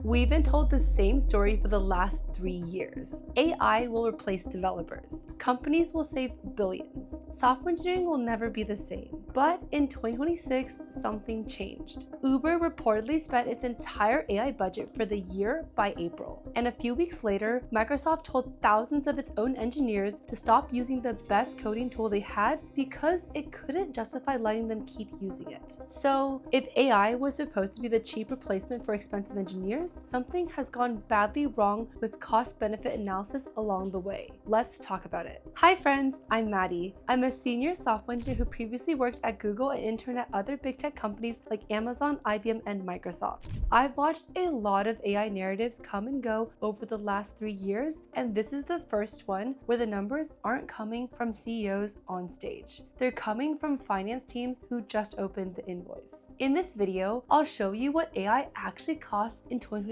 We've been told the same story for the last 3 years. AI will replace developers. Companies will save billions. Software engineering will never be the same. But in 2026, something changed. Uber reportedly spent its entire AI budget for the year by April. And a few weeks later, Microsoft told thousands of its own engineers to stop using the best coding tool they had because it couldn't justify letting them keep using it. So, if AI was supposed to be the cheap replacement for expensive engineers, something has gone badly wrong with cost-benefit analysis along the way. Let's talk about it. Hi friends, I'm Maddie. I'm a senior software engineer who previously worked at Google and interned at other big tech companies like Amazon, IBM, and Microsoft. I've watched a lot of AI narratives come and go over the last 3 years, and this is the first one where the numbers aren't coming from CEOs on stage. They're coming from finance teams who just opened the invoice. In this video, I'll show you what AI actually costs in 2026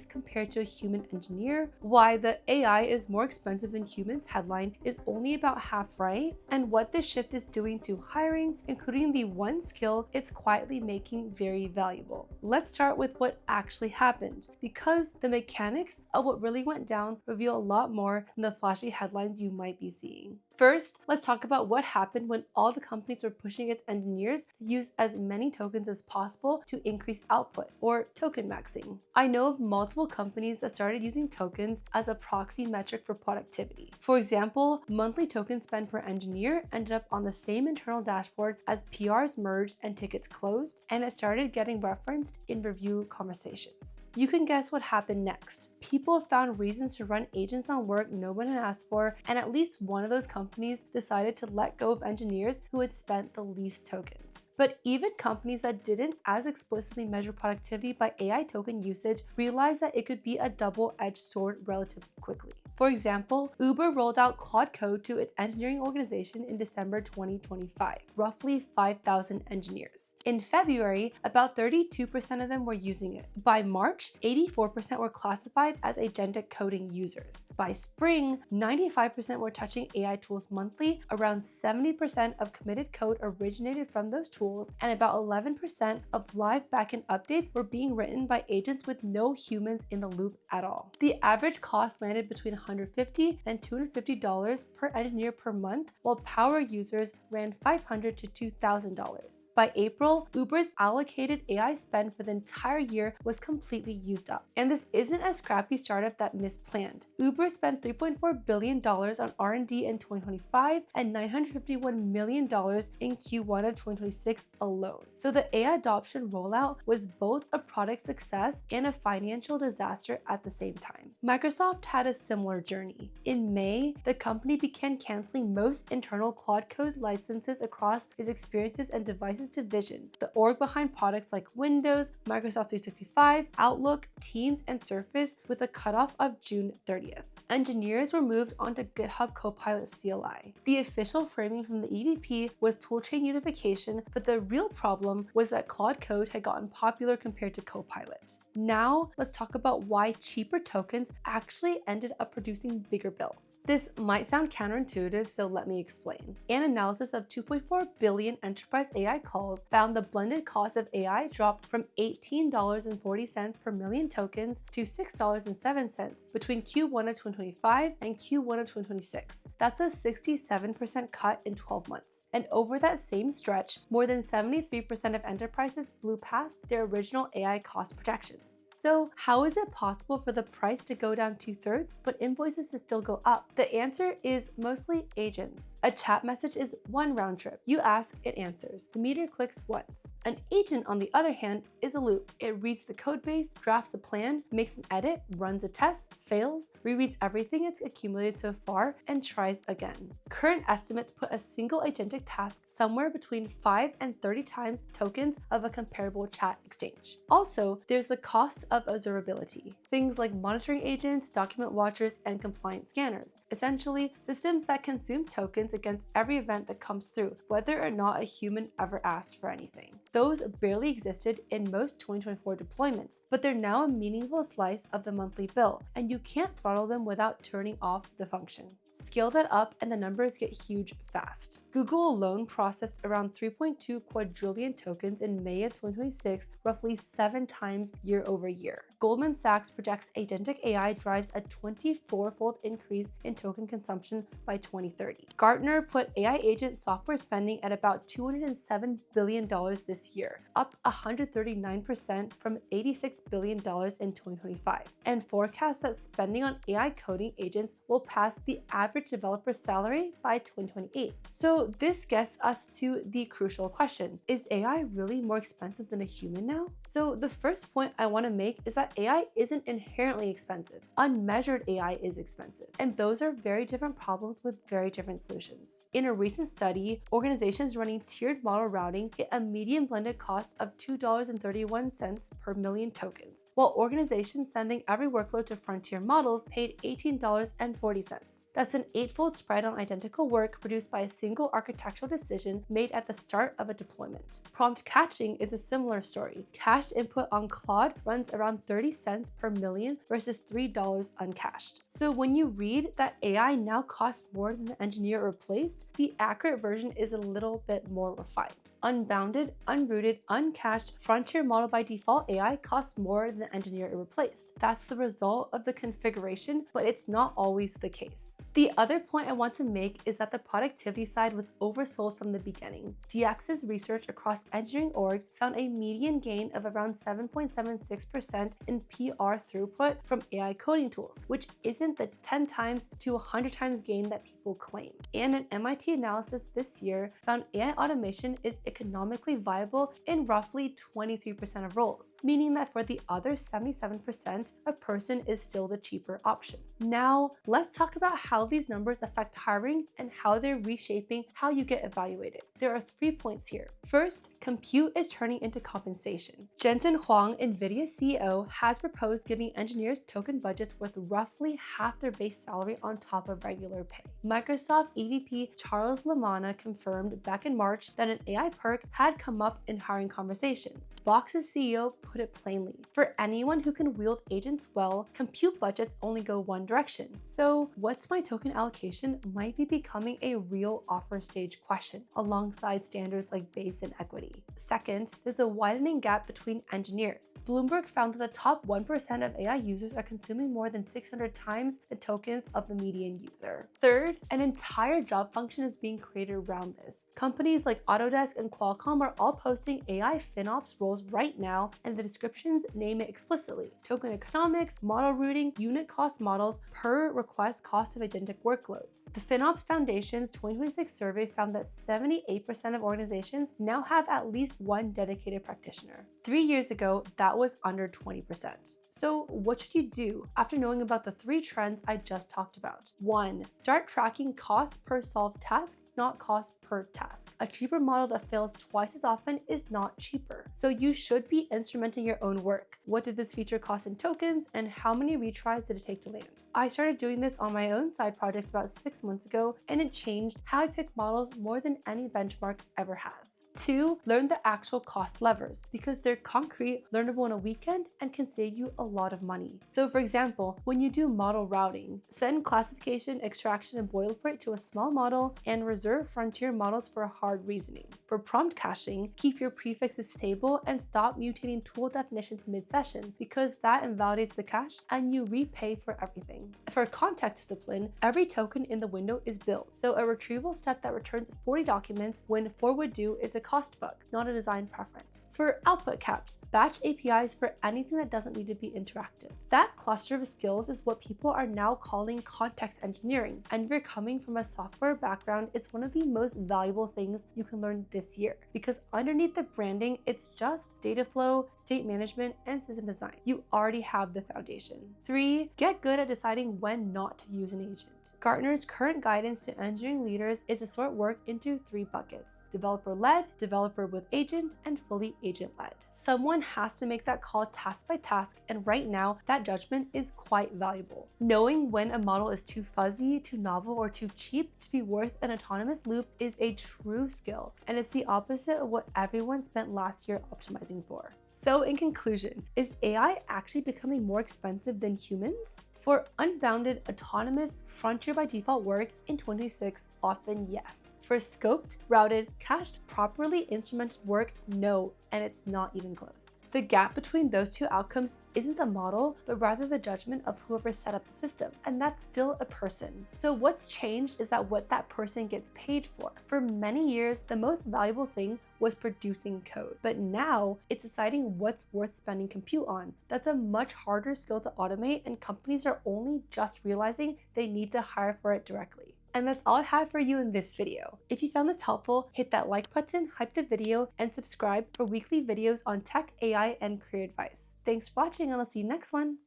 compared to a human engineer, why the AI is more expensive than humans headline is only about half right, and what this shift is doing to hiring, including the one skill it's quietly making very valuable. Let's start with what actually happened, because the mechanics of what really went down reveal a lot more than the flashy headlines you might be seeing. First, let's talk about what happened when all the companies were pushing its engineers to use as many tokens as possible to increase output, or token maxing. I know of multiple companies that started using tokens as a proxy metric for productivity. For example, monthly token spend per engineer ended up on the same internal dashboard as PRs merged and tickets closed, and it started getting referenced in review conversations. You can guess what happened next. People found reasons to run agents on work no one had asked for, and at least one of those companies decided to let go of engineers who had spent the least tokens. But even companies that didn't as explicitly measure productivity by AI token usage realized that it could be a double-edged sword relatively quickly. For example, Uber rolled out Claude Code to its engineering organization in December 2025, roughly 5,000 engineers. In February, about 32% of them were using it. By March, 84% were classified as agentic coding users. By spring, 95% were touching AI tools monthly, around 70% of committed code originated from those tools, and about 11% of live backend updates were being written by agents with no humans in the loop at all. The average cost landed between $150 and $250 per engineer per month, while power users ran $500 to $2,000. By April, Uber's allocated AI spend for the entire year was completely used up. And this isn't a scrappy startup that misplanned. Uber spent $3.4 billion on R&D in 2025 and $951 million in Q1 of 2026 alone. So the AI adoption rollout was both a product success and a financial disaster at the same time. Microsoft had a similar journey. In May, the company began canceling most internal Claude Code licenses across its experiences and devices division, the org behind products like Windows, Microsoft 365, Outlook, Teams, and Surface, with a cutoff of June 30th. Engineers were moved onto GitHub Copilot CLI. The official framing from the EVP was toolchain unification, but the real problem was that Claude Code had gotten popular compared to Copilot. Now, let's talk about why cheaper tokens actually ended up producing bigger bills. This might sound counterintuitive, so let me explain. An analysis of 2.4 billion enterprise AI calls found the blended cost of AI dropped from $18.40 per million tokens to $6.07 between Q1 of 2025 and Q1 of 2026. That's a 67% cut in 12 months. And over that same stretch, more than 73% of enterprises blew past their original AI cost projections. So how is it possible for the price to go down 2/3 but invoices to still go up? The answer is mostly agents. A chat message is one round trip. You ask, it answers. The meter clicks once. An agent, on the other hand, is a loop. It reads the code base, drafts a plan, makes an edit, runs a test, fails, rereads everything it's accumulated so far, and tries again. Current estimates put a single agentic task somewhere between 5 and 30 times tokens of a comparable chat exchange. Also, there's the cost of observability. Things like monitoring agents, document watchers, and compliance scanners. Essentially, systems that consume tokens against every event that comes through, whether or not a human ever asked for anything. Those barely existed in most 2024 deployments, but they're now a meaningful slice of the monthly bill, and you can't throttle them without turning off the function. Scale that up and the numbers get huge fast. Google alone processed around 3.2 quadrillion tokens in May of 2026, roughly 7 times year over year. Goldman Sachs projects agentic AI drives a 24-fold increase in token consumption by 2030. Gartner put AI agent software spending at about $207 billion this year, up 139% from $86 billion in 2025, and forecasts that spending on AI coding agents will pass the average developer salary by 2028. So this gets us to the crucial question: is AI really more expensive than a human now? So the first point I want to make is that AI isn't inherently expensive. Unmeasured AI is expensive, and those are very different problems with very different solutions. In a recent study, organizations running tiered model routing hit a median blended cost of $2.31 per million tokens, while organizations sending every workload to frontier models paid $18.40. That's an 8-fold spread on identical work produced by a single architectural decision made at the start of a deployment. Prompt catching is a similar story. Cached input on Claude runs around 30 cents per million versus $3 uncached. So when you read that AI now costs more than the engineer it replaced, the accurate version is a little bit more refined. Unbounded, unrooted, uncached, frontier model by default AI costs more than the engineer it replaced. That's the result of the configuration, but it's not always the case. The other point I want to make is that the productivity side was oversold from the beginning. DX's research across engineering orgs found a median gain of around 7.76% in PR throughput from AI coding tools, which isn't the 10 times to 100 times gain that people claim. And an MIT analysis this year found AI automation is economically viable in roughly 23% of roles, meaning that for the other 77%, a person is still the cheaper option. Now, let's talk about how these numbers affect hiring and how they're reshaping how you get evaluated. There are 3 points here. First, compute is turning into compensation. Jensen Huang, NVIDIA CEO, has proposed giving engineers token budgets worth roughly half their base salary on top of regular pay. Microsoft EVP Charles Lamanna confirmed back in March that an AI perk had come up in hiring conversations. Box's CEO put it plainly: for anyone who can wield agents well, compute budgets only go one direction. So what's my token allocation might be becoming a real offer stage question, alongside standards like base and equity. Second, there's a widening gap between engineers. Bloomberg found that the top 1% of AI users are consuming more than 600 times the tokens of the median user. Third, an entire job function is being created around this. Companies like Autodesk and Qualcomm are all posting AI FinOps roles right now, and the descriptions name it explicitly: token economics, model routing, unit cost models per request cost of agentic workloads. The FinOps Foundation's 2026 survey found that 78% of organizations now have at least one dedicated practitioner. 3 years ago, that was under 20%. So what should you do after knowing about the 3 trends I just talked about? 1. Start tracking cost per solved task, not cost per task. A cheaper model that fails twice as often is not cheaper. So you should be instrumenting your own work. What did this feature cost in tokens, and how many retries did it take to land? I started doing this on my own side projects about 6 months ago, and it changed how I pick models more than any benchmark ever has. 2. Learn the actual cost levers, because they're concrete, learnable in a weekend, and can save you a lot of money. So for example, when you do model routing, send classification, extraction, and boilerplate to a small model, and reserve frontier models for hard reasoning. For prompt caching, keep your prefixes stable and stop mutating tool definitions mid-session, because that invalidates the cache and you repay for everything. For context discipline, every token in the window is built, so a retrieval step that returns 40 documents when 4 would do is a cost bug, not a design preference. For output caps, batch APIs for anything that doesn't need to be interactive. That cluster of skills is what people are now calling context engineering, and if you're coming from a software background, it's one of the most valuable things you can learn this year, because underneath the branding, it's just data flow, state management, and system design. You already have the foundation. 3. Get good at deciding when not to use an agent. Gartner's current guidance to engineering leaders is to sort work into 3 buckets: developer-led, developer with agent, and fully agent-led. Someone has to make that call task by task, and right now, that judgment is quite valuable. Knowing when a model is too fuzzy, too novel, or too cheap to be worth an autonomous loop is a true skill, and it's the opposite of what everyone spent last year optimizing for. So in conclusion, is AI actually becoming more expensive than humans? For unbounded, autonomous, frontier by default work in 2026, often yes. For scoped, routed, cached, properly instrumented work, no, and it's not even close. The gap between those two outcomes isn't the model, but rather the judgment of whoever set up the system, and that's still a person. So what's changed is that what that person gets paid for. For many years, the most valuable thing was producing code, but now it's deciding what's worth spending compute on. That's a much harder skill to automate, and companies are only just realizing they need to hire for it directly. And that's all I have for you in this video. If you found this helpful, hit that like button, hype the video, and subscribe for weekly videos on tech, AI, and career advice. Thanks for watching, and I'll see you next one.